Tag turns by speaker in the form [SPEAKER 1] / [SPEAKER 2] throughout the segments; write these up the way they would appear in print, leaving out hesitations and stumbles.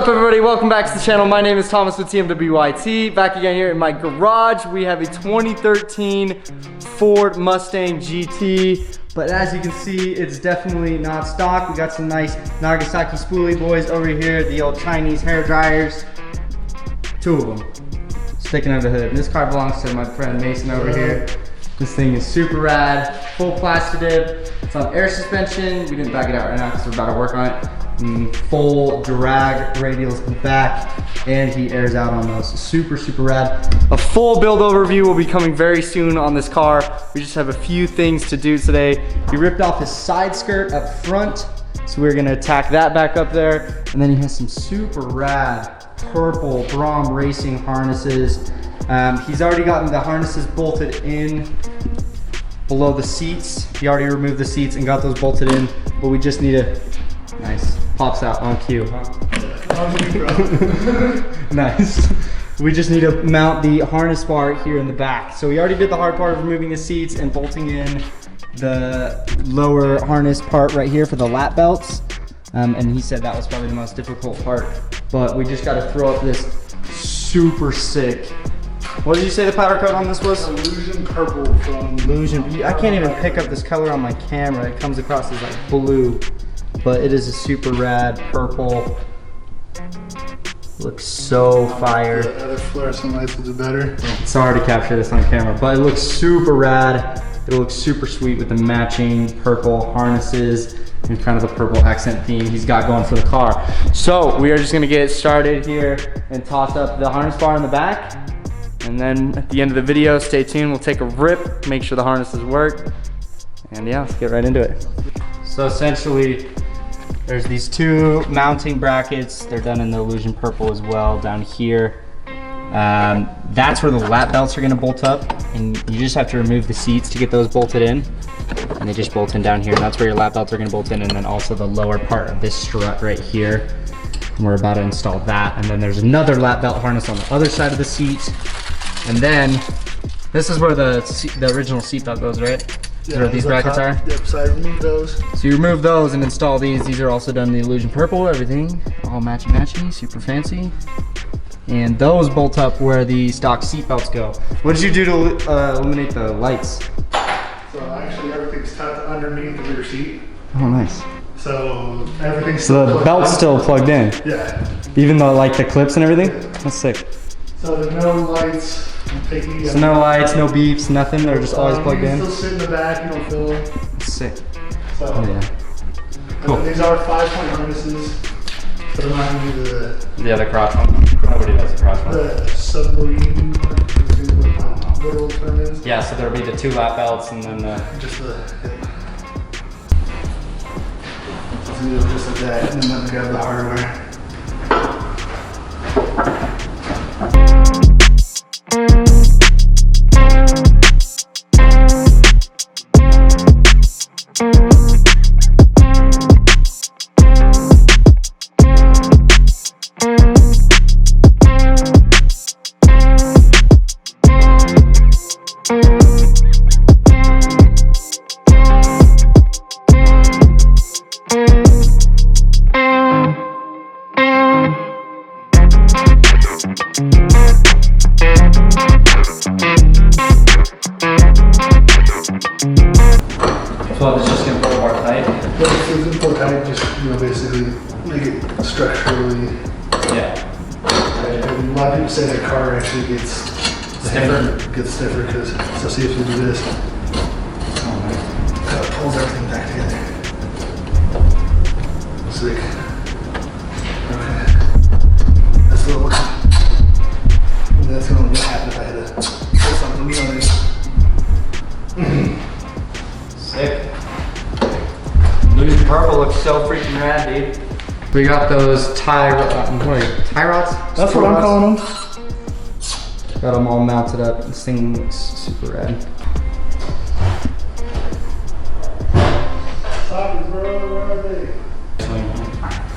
[SPEAKER 1] up, everybody? Welcome back to the channel. My name is Thomas with TMWYT. Back again here in my garage. We have a 2013 Ford Mustang GT, but as you can see, it's definitely not stock. We got some nice Nagasaki spoolie boys over here, the old Chinese hair dryers. Two of them sticking under the hood. And this car belongs to my friend Mason over here. This thing is super rad, full Plastidip. It's on air suspension. We didn't back it out right now because we're about to work on it. Full drag radials in the back, and he airs out on those. Super rad. A full build overview will be coming very soon on this car. We just have a few things to do today. He ripped off his side skirt up front, so we're gonna attack that back up there. And then he has some super rad purple Brom racing harnesses. He's already gotten the harnesses bolted in below the seats. He already removed the seats and got those bolted in, but we just need a nice. Pops out on cue, huh? Nice. We just need to mount the harness bar here in the back. So we already did the hard part of removing the seats and bolting in the lower harness part right here for the lap belts. And he said that was probably the most difficult part. But we just got to throw up this super sick. What did you say the powder coat on this was?
[SPEAKER 2] Illusion purple from
[SPEAKER 1] Illusion. I can't even pick up this color on my camera. It comes across as like blue. But it is a super rad purple. Looks so fire.
[SPEAKER 2] The other fluorescent lights will do better.
[SPEAKER 1] It's hard to capture this on camera, but it looks super rad. It looks super sweet with the matching purple harnesses and kind of the purple accent theme he's got going for the car. So we are just gonna get started here and toss up the harness bar in the back. And then at the end of the video, stay tuned. We'll take a rip, make sure the harnesses work. And yeah, let's get right into it. So essentially, there's these two mounting brackets. They're done in the Illusion purple as well down here. That's where the lap belts are gonna bolt up, and you just have to remove the seats to get those bolted in. And they just bolt in down here, and that's where your lap belts are gonna bolt in, and then also the lower part of this strut right here. And we're about to install that. And then there's another lap belt harness on the other side of the seat. And then, this is where the original seat belt goes, right? Is where these brackets are?
[SPEAKER 2] Yep, so I removed those.
[SPEAKER 1] So you remove those and install these. These are also done in the Illusion purple, everything. All matchy, super fancy. And those bolt up where the stock seat belts go. What did you do to eliminate the lights?
[SPEAKER 2] So actually everything's tucked underneath the rear seat.
[SPEAKER 1] Oh, nice.
[SPEAKER 2] So everything's
[SPEAKER 1] So the belt's still plugged in?
[SPEAKER 2] Yeah.
[SPEAKER 1] Even though like the clips and everything? That's sick.
[SPEAKER 2] So there's no lights.
[SPEAKER 1] So no lights, no beeps, nothing. They're just always plugged in.
[SPEAKER 2] You still sit in the back, you don't feel it.
[SPEAKER 1] Sick.
[SPEAKER 2] So,
[SPEAKER 1] Oh yeah.
[SPEAKER 2] Cool. These are 5-point harnesses. So remind me
[SPEAKER 1] The other cross one. Nobody does the cross one.
[SPEAKER 2] the submarine, literal term is.
[SPEAKER 1] Yeah, so there'll be the two lap belts and then the...
[SPEAKER 2] Just the hip. So you just like that, and then grab the hardware.
[SPEAKER 1] So it's just gonna pull more tight?
[SPEAKER 2] But if it's pull tight, just basically make it structurally.
[SPEAKER 1] Yeah.
[SPEAKER 2] And a lot of people say that car actually gets
[SPEAKER 1] Stiffer?
[SPEAKER 2] Gets stiffer because, so see if you do this.
[SPEAKER 1] Oh, nice.
[SPEAKER 2] That pulls everything back together. Sick. Okay. That's what it looks like. And that's gonna happen if I had to put something new on it.
[SPEAKER 1] Sick. Illusion purple looks so freaking rad, dude. We got those tie rods?
[SPEAKER 2] That's what I'm calling them.
[SPEAKER 1] Got them all mounted up. This thing looks super rad.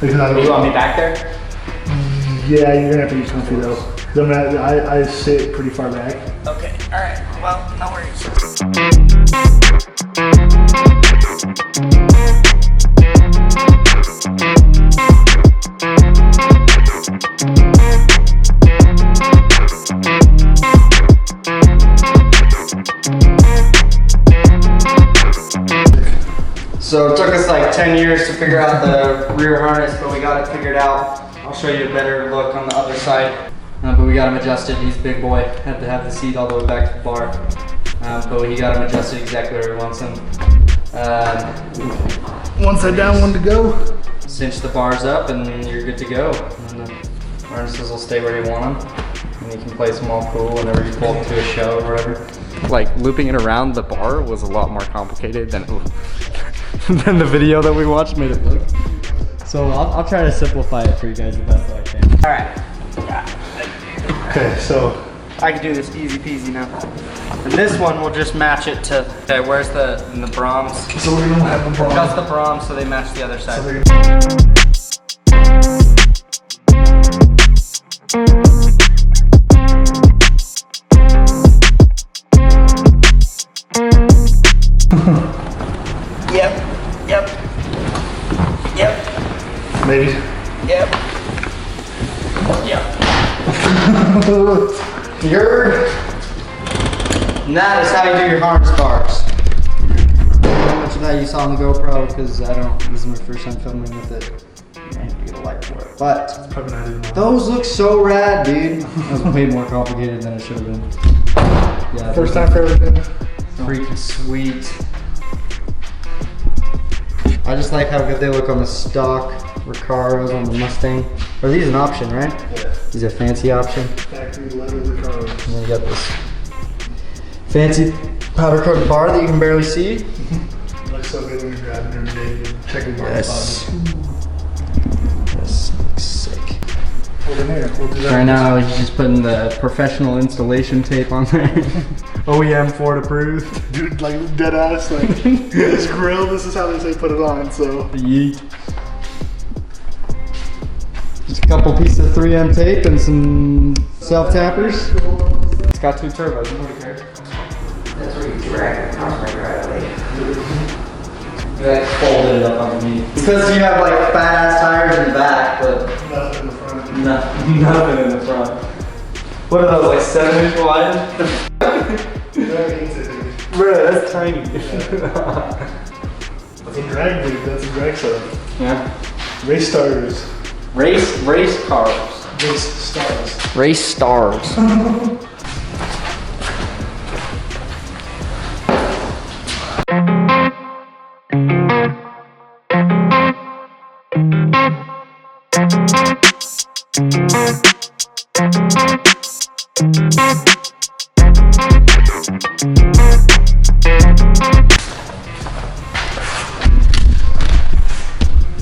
[SPEAKER 2] Where are they?
[SPEAKER 1] You want me back there?
[SPEAKER 2] Yeah, you're gonna have to use comfy though. 'Cause I sit pretty far back.
[SPEAKER 1] Okay, alright. Well, no worries. 10 years to figure out the rear harness, but we got it figured out. I'll show you a better look on the other side. But we got him adjusted. He's a big boy. Had to have the seat all the way back to the bar. But we got him adjusted exactly where he wants him.
[SPEAKER 2] One side down, one to go.
[SPEAKER 1] Cinch the bars up and you're good to go. And the harnesses will stay where you want them. And you can place them all cool whenever you pull up to a show or whatever.
[SPEAKER 3] Like looping it around the bar was a lot more complicated than than the video that we watched made it look.
[SPEAKER 1] So I'll try to simplify it for you guys the best that I can. All right.
[SPEAKER 2] Okay, so
[SPEAKER 1] I can do this easy peasy now. And this one will just match it to, okay, where's the Brahms?
[SPEAKER 2] so we're gonna have the
[SPEAKER 1] Adjust the Brahms so they match the other side. Yep.
[SPEAKER 2] Maybe.
[SPEAKER 1] Yep. And that is how you do your harness bars. How much of that you saw on the GoPro, because this is my first time filming with it. I have to get a light for it. But
[SPEAKER 2] Probably not even.
[SPEAKER 1] those look so rad, dude. That was way more complicated than it should have been. Yeah,
[SPEAKER 2] First time for everything.
[SPEAKER 1] freaking sweet. I just like how good they look on the stock Recaros on the Mustang. Are these an option, right?
[SPEAKER 2] Yeah.
[SPEAKER 1] These are a fancy option.
[SPEAKER 2] Factory leather the cars.
[SPEAKER 1] And then you got this fancy powder coated bar that you can barely see.
[SPEAKER 2] Looks so good when you're driving every day. You're checking bar spots.
[SPEAKER 1] This looks sick.
[SPEAKER 2] Hold in there. We'll do that.
[SPEAKER 1] Right now, he's just putting the professional installation tape on there. OEM Ford approved.
[SPEAKER 2] Dude, like dead ass, like this grill, this is how they say put it on, so.
[SPEAKER 1] Yeet. Just a couple pieces of 3M tape and some self-tappers. It's got 2 turbos, nobody cares. That's where you drag the compressor right away. That folded it up underneath. Because you have like fat ass tires in the back, but
[SPEAKER 2] Nothing in the front.
[SPEAKER 1] nothing in the front. What are those, like 7-inch wide? Bro, that's tiny.
[SPEAKER 2] That's a drag dude, that's a drag setup.
[SPEAKER 1] Yeah.
[SPEAKER 2] Race starters.
[SPEAKER 1] Race cars.
[SPEAKER 2] Race stars.
[SPEAKER 1] Race stars.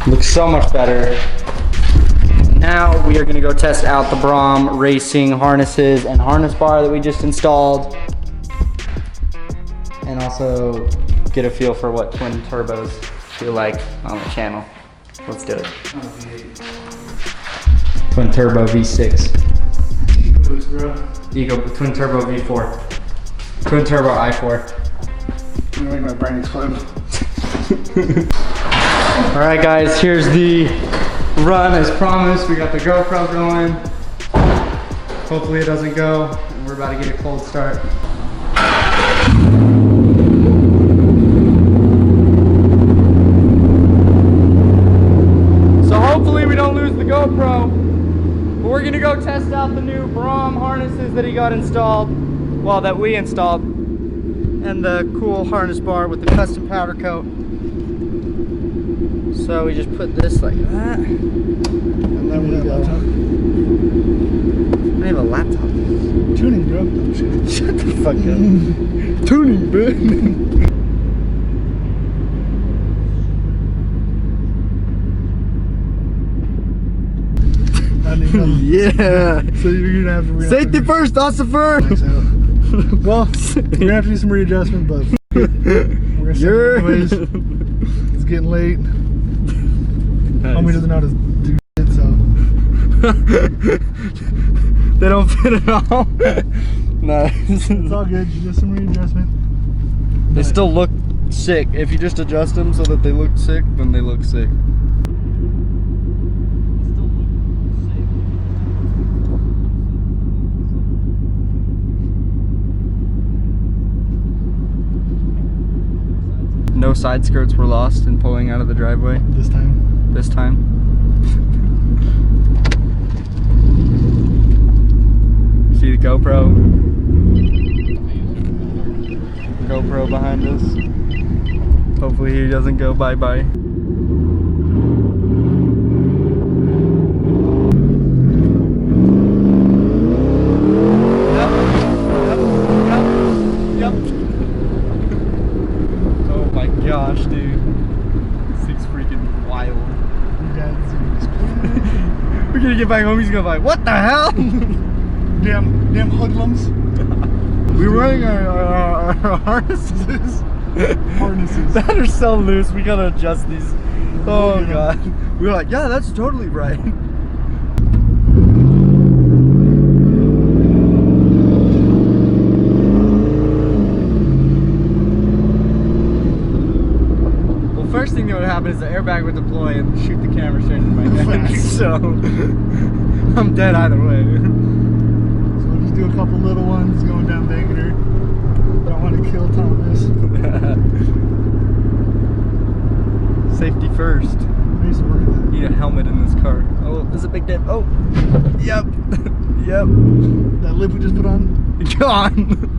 [SPEAKER 1] Looks so much better. Now we are gonna go test out the Braum racing harnesses and harness bar that we just installed. And also get a feel for what twin turbos feel like on the channel. Let's do it. Twin turbo V6.
[SPEAKER 2] Boost, bro.
[SPEAKER 1] Ego twin turbo V4. Twin turbo i4.
[SPEAKER 2] I'm gonna make my brain explode.
[SPEAKER 1] All right, guys, here's the run as promised. We got the GoPro going. Hopefully it doesn't go. And we're about to get a cold start. So hopefully we don't lose the GoPro. But we're gonna go test out the new Braum harnesses that he got installed. Well, that we installed. And the cool harness bar with the custom powder coat. So we just put this like that.
[SPEAKER 2] And then we got
[SPEAKER 1] I don't have a laptop.
[SPEAKER 2] tuning, bro.
[SPEAKER 1] Shut the fuck up.
[SPEAKER 2] Tuning, bro.
[SPEAKER 1] Yeah.
[SPEAKER 2] So you're gonna have to
[SPEAKER 1] Safety first, also first.
[SPEAKER 2] Well, we're gonna have to do some readjustment, but we're gonna start anyways. It's getting late. Homie doesn't know how to do shit, so.
[SPEAKER 1] They don't fit at all. Nice.
[SPEAKER 2] It's all good. Just some readjustment.
[SPEAKER 1] They still look sick. If you just adjust them so that they look sick, then they look sick. No no side skirts were lost in pulling out of the driveway
[SPEAKER 2] This time.
[SPEAKER 1] this time. See the GoPro? GoPro behind us. Hopefully he doesn't go bye-bye. Oh my gosh, dude. This thing's freaking wild. We're gonna get back home, he's gonna be like, what the hell?
[SPEAKER 2] Damn hoodlums.
[SPEAKER 1] We're wearing our harnesses.
[SPEAKER 2] Harnesses.
[SPEAKER 1] That are so loose, we gotta adjust these. Oh god. We were like, yeah, that's totally right. First thing that would happen is the airbag would deploy and shoot the camera straight into my neck. So I'm dead either way.
[SPEAKER 2] So we'll just do a couple little ones going down Bangerter. Don't want to kill Thomas.
[SPEAKER 3] Safety first. Need a helmet in this car. Oh, there's a big dip. Oh, yep, yep.
[SPEAKER 2] That lip we just put on?
[SPEAKER 3] Gone.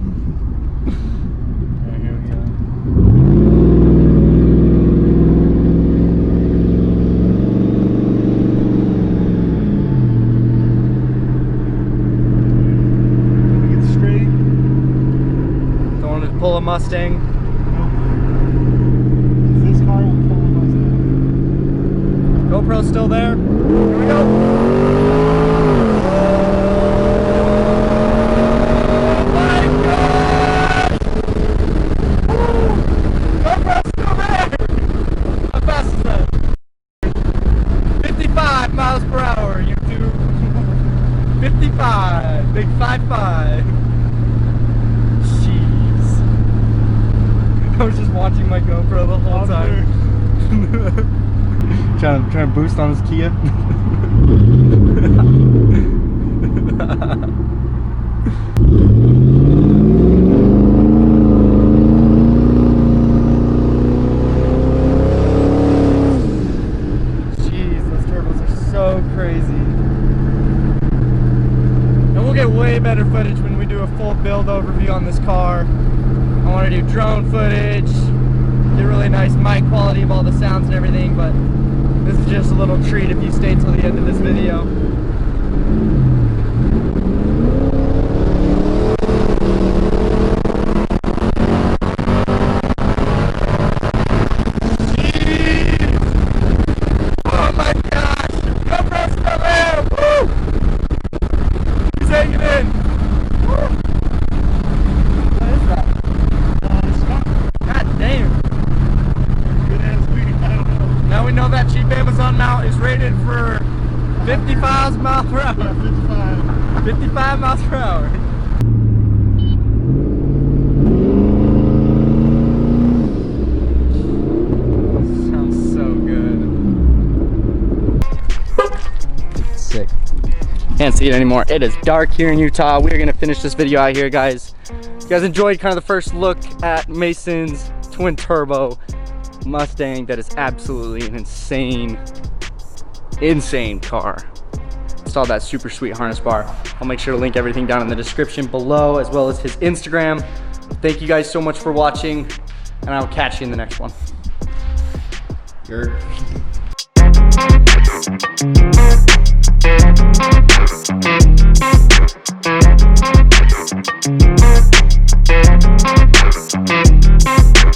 [SPEAKER 3] Pull a Mustang.
[SPEAKER 2] Nope. This car will pull a Mustang.
[SPEAKER 3] GoPro's still there. Here we go. Oh my God! GoPro's still there. How fast is that? 55 miles per hour, YouTube. 55. Big 5.5. I was just watching my GoPro the whole time. trying to boost on his Kia. Jeez, those turbos are so crazy. And we'll get way better footage when we do a full build overview on this car. I want to do drone footage, get really nice mic quality of all the sounds and everything, but this is just a little treat if you stay till the end of this video. Oh my gosh! GoPro's still there! Woo! He's hanging in! Now we know that cheap Amazon mount is rated for 55 miles per hour. 55 miles per hour. Sounds so good. Sick. Can't see it anymore. It is dark here in Utah. We're gonna finish this video out here, guys. You guys enjoyed kind of the first look at Mason's twin turbo Mustang. That is absolutely an insane car. Installed that super sweet harness bar. I'll make sure to link everything down in the description below, as well as his Instagram. Thank you guys so much for watching, and I'll catch you in the next one. You're